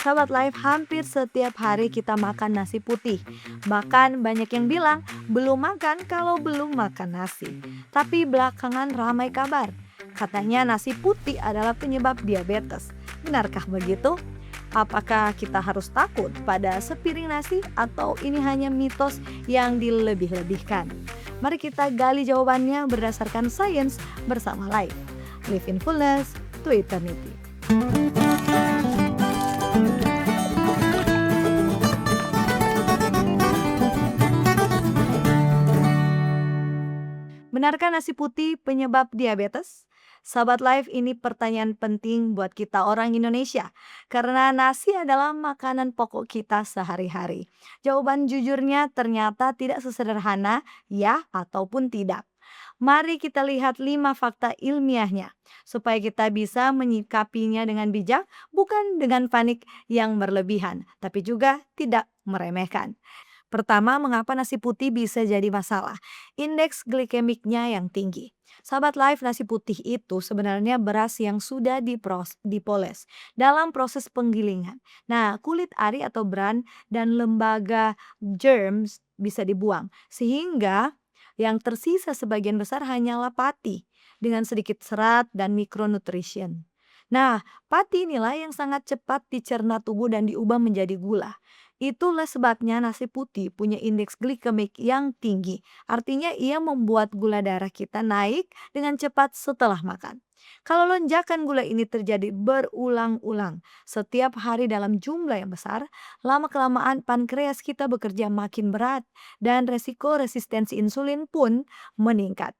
Sahabat Life, hampir setiap hari kita makan nasi putih. Bahkan banyak yang bilang belum makan kalau belum makan nasi. Tapi belakangan ramai kabar. Katanya nasi putih adalah penyebab diabetes. Benarkah begitu? Apakah kita harus takut pada sepiring nasi atau ini hanya mitos yang dilebih-lebihkan? Mari kita gali jawabannya berdasarkan sains bersama Life. Live in fullness to eternity. Benarkah nasi putih penyebab diabetes? Sahabat Life, ini pertanyaan penting buat kita orang Indonesia. Karena nasi adalah makanan pokok kita sehari-hari. Jawaban jujurnya ternyata tidak sesederhana ya ataupun tidak. Mari kita lihat 5 fakta ilmiahnya. Supaya kita bisa menyikapinya dengan bijak, bukan dengan panik yang berlebihan. Tapi juga tidak meremehkan. Pertama, mengapa nasi putih bisa jadi masalah? Indeks glikemiknya yang tinggi. Sahabat Life, nasi putih itu sebenarnya beras yang sudah dipoles dalam proses penggilingan. Nah, kulit ari atau bran dan lembaga germs bisa dibuang. Sehingga yang tersisa sebagian besar hanyalah pati dengan sedikit serat dan mikronutrition. Nah, pati inilah yang sangat cepat dicerna tubuh dan diubah menjadi gula. Itulah sebabnya nasi putih punya indeks glikemik yang tinggi. Artinya ia membuat gula darah kita naik dengan cepat setelah makan. Kalau lonjakan gula ini terjadi berulang-ulang setiap hari dalam jumlah yang besar, lama-kelamaan pankreas kita bekerja makin berat dan resiko resistensi insulin pun meningkat.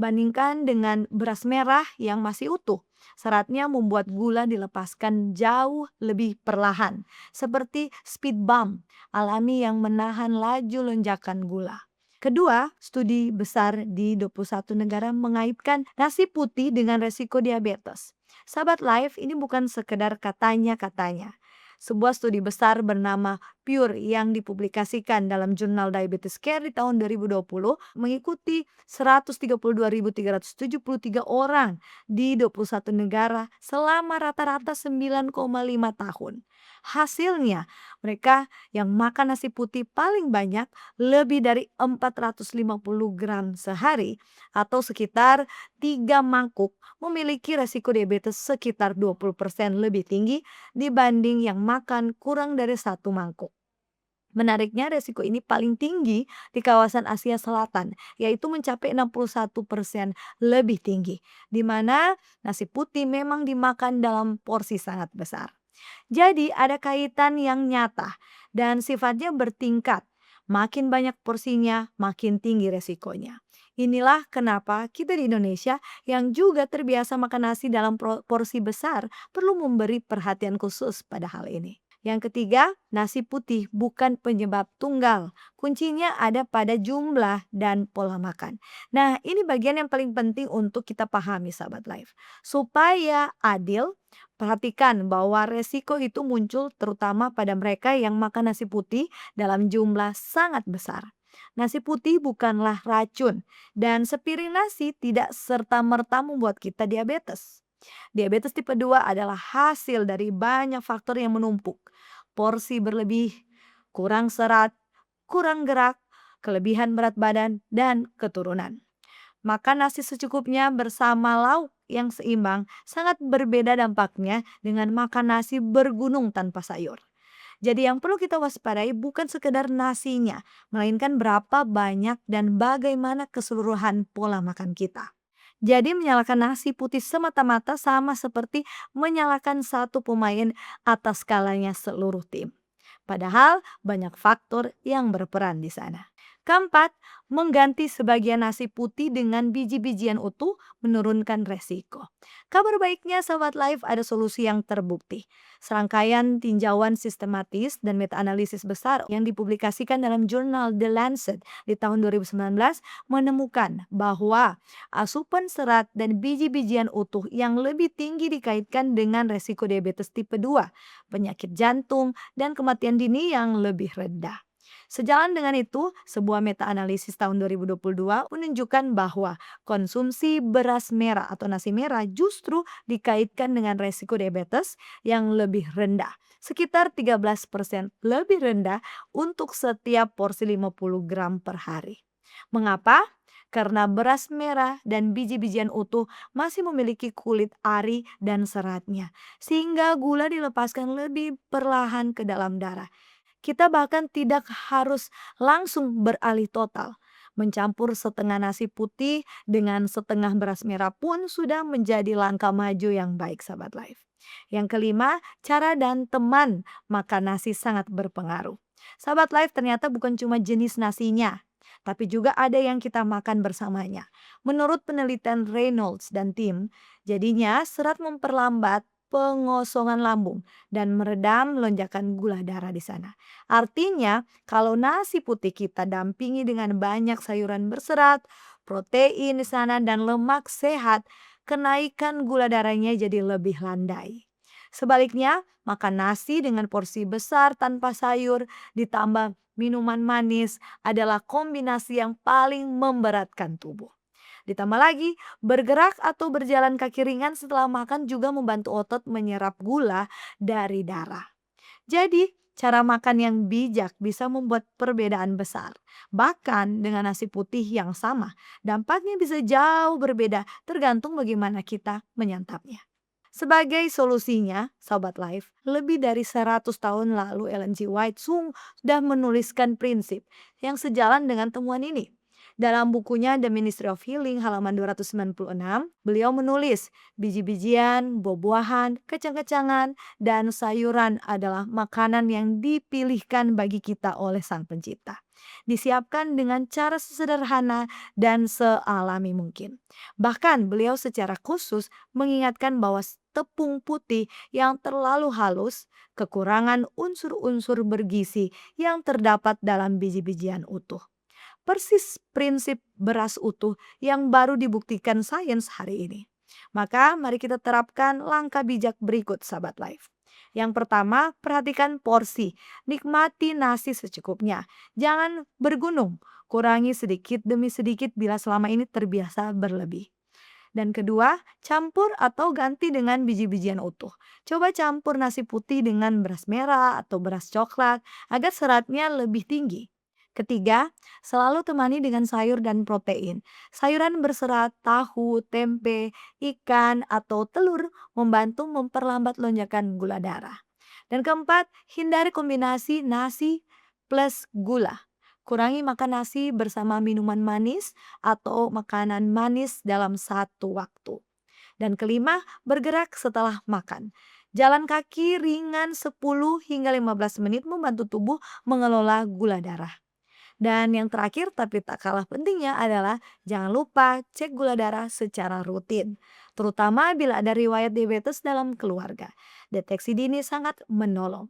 Bandingkan dengan beras merah yang masih utuh. Seratnya membuat gula dilepaskan jauh lebih perlahan, seperti speed bump alami yang menahan laju lonjakan gula. Kedua, studi besar di 21 negara mengaitkan nasi putih dengan resiko diabetes. Sahabat Life, ini bukan sekedar katanya-katanya. Sebuah studi besar bernama Pure yang dipublikasikan dalam jurnal Diabetes Care di tahun 2020 mengikuti 132.373 orang di 21 negara selama rata-rata 9,5 tahun. Hasilnya, mereka yang makan nasi putih paling banyak lebih dari 450 gram sehari atau sekitar 3 mangkuk memiliki resiko diabetes sekitar 20% lebih tinggi dibanding yang makan kurang dari 1 mangkuk. Menariknya, resiko ini paling tinggi di kawasan Asia Selatan, yaitu mencapai 61% lebih tinggi, di mana nasi putih memang dimakan dalam porsi sangat besar. Jadi ada kaitan yang nyata dan sifatnya bertingkat. Makin banyak porsinya, makin tinggi resikonya. Inilah kenapa kita di Indonesia yang juga terbiasa makan nasi dalam porsi besar perlu memberi perhatian khusus pada hal ini. Yang ketiga, nasi putih bukan penyebab tunggal. Kuncinya ada pada jumlah dan pola makan. Nah, ini bagian yang paling penting untuk kita pahami, sahabat Life. Supaya adil, perhatikan bahwa resiko itu muncul terutama pada mereka yang makan nasi putih dalam jumlah sangat besar. Nasi putih bukanlah racun dan sepiring nasi tidak serta-merta membuat kita diabetes. Diabetes tipe 2 adalah hasil dari banyak faktor yang menumpuk. Porsi berlebih, kurang serat, kurang gerak, kelebihan berat badan, dan keturunan. Makan nasi secukupnya bersama lauk yang seimbang sangat berbeda dampaknya dengan makan nasi bergunung tanpa sayur. Jadi yang perlu kita waspadai bukan sekedar nasinya, melainkan berapa banyak dan bagaimana keseluruhan pola makan kita. Jadi menyalakan nasi putih semata-mata sama seperti menyalakan satu pemain atas skalanya seluruh tim. Padahal banyak faktor yang berperan di sana. Keempat, mengganti sebagian nasi putih dengan biji-bijian utuh menurunkan resiko. Kabar baiknya, sahabat Life, ada solusi yang terbukti. Serangkaian tinjauan sistematis dan meta-analisis besar yang dipublikasikan dalam jurnal The Lancet di tahun 2019 menemukan bahwa asupan serat dan biji-bijian utuh yang lebih tinggi dikaitkan dengan resiko diabetes tipe 2, penyakit jantung, dan kematian dini yang lebih rendah. Sejalan dengan itu, sebuah meta-analisis tahun 2022 menunjukkan bahwa konsumsi beras merah atau nasi merah justru dikaitkan dengan resiko diabetes yang lebih rendah, sekitar 13% lebih rendah untuk setiap porsi 50 gram per hari. Mengapa? Karena beras merah dan biji-bijian utuh masih memiliki kulit ari dan seratnya, sehingga gula dilepaskan lebih perlahan ke dalam darah. Kita bahkan tidak harus langsung beralih total. Mencampur setengah nasi putih dengan setengah beras merah pun sudah menjadi langkah maju yang baik, sahabat life. Yang kelima, cara dan teman makan nasi sangat berpengaruh. Sahabat life, ternyata bukan cuma jenis nasinya, tapi juga ada yang kita makan bersamanya. Menurut penelitian Reynolds dan tim, jadinya serat memperlambat pengosongan lambung dan meredam lonjakan gula darah di sana. Artinya, kalau nasi putih kita dampingi dengan banyak sayuran berserat, protein di sana dan lemak sehat, kenaikan gula darahnya jadi lebih landai. Sebaliknya, makan nasi dengan porsi besar tanpa sayur ditambah minuman manis adalah kombinasi yang paling memberatkan tubuh. Ditambah lagi, bergerak atau berjalan kaki ringan setelah makan juga membantu otot menyerap gula dari darah. Jadi, cara makan yang bijak bisa membuat perbedaan besar. Bahkan dengan nasi putih yang sama, dampaknya bisa jauh berbeda tergantung bagaimana kita menyantapnya. Sebagai solusinya, Sobat Life, lebih dari 100 tahun lalu Ellen G. White sudah menuliskan prinsip yang sejalan dengan temuan ini. Dalam bukunya The Ministry of Healing halaman 296, beliau menulis biji-bijian, buah-buahan, kacang-kacangan, dan sayuran adalah makanan yang dipilihkan bagi kita oleh Sang Pencipta. Disiapkan dengan cara sesederhana dan sealami mungkin. Bahkan beliau secara khusus mengingatkan bahwa tepung putih yang terlalu halus, kekurangan unsur-unsur bergizi yang terdapat dalam biji-bijian utuh. Persis prinsip beras utuh yang baru dibuktikan sains hari ini. Maka mari kita terapkan langkah bijak berikut, sahabat life. Yang pertama, perhatikan porsi. Nikmati nasi secukupnya. Jangan bergunung. Kurangi sedikit demi sedikit bila selama ini terbiasa berlebih. Dan kedua, campur atau ganti dengan biji-bijian utuh. Coba campur nasi putih dengan beras merah atau beras coklat agar seratnya lebih tinggi. Ketiga, selalu temani dengan sayur dan protein. Sayuran berserat, tahu, tempe, ikan, atau telur membantu memperlambat lonjakan gula darah. Dan keempat, hindari kombinasi nasi plus gula. Kurangi makan nasi bersama minuman manis atau makanan manis dalam satu waktu. Dan kelima, bergerak setelah makan. Jalan kaki ringan 10 hingga 15 menit membantu tubuh mengelola gula darah. Dan yang terakhir tapi tak kalah pentingnya adalah jangan lupa cek gula darah secara rutin. Terutama bila ada riwayat diabetes dalam keluarga. Deteksi dini sangat menolong.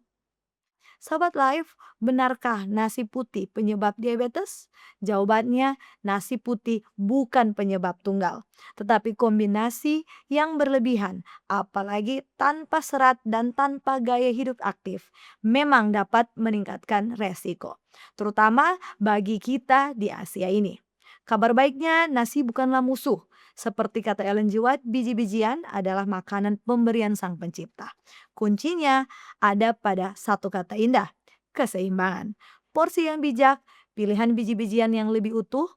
Sobat Life, benarkah nasi putih penyebab diabetes? Jawabannya, nasi putih bukan penyebab tunggal, tetapi kombinasi yang berlebihan, apalagi tanpa serat dan tanpa gaya hidup aktif, memang dapat meningkatkan resiko, terutama bagi kita di Asia ini. Kabar baiknya, nasi bukanlah musuh. Seperti kata Ellen G. White, biji-bijian adalah makanan pemberian Sang Pencipta. Kuncinya ada pada satu kata indah, keseimbangan. Porsi yang bijak, pilihan biji-bijian yang lebih utuh,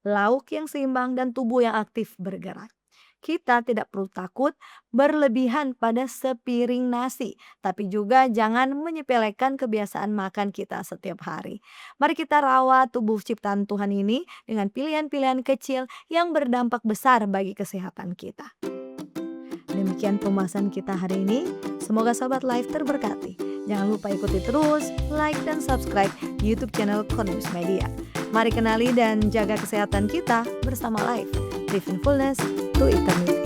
lauk yang seimbang, dan tubuh yang aktif bergerak. Kita tidak perlu takut berlebihan pada sepiring nasi, tapi juga jangan menyepelekan kebiasaan makan kita setiap hari. Mari kita rawat tubuh ciptaan Tuhan ini dengan pilihan-pilihan kecil yang berdampak besar bagi kesehatan kita. Demikian pembahasan kita hari ini. Semoga Sobat Life terberkati. Jangan lupa ikuti terus, like dan subscribe YouTube channel Cornelius Media. Mari kenali dan jaga kesehatan kita bersama Life. Live in fullness to eternity.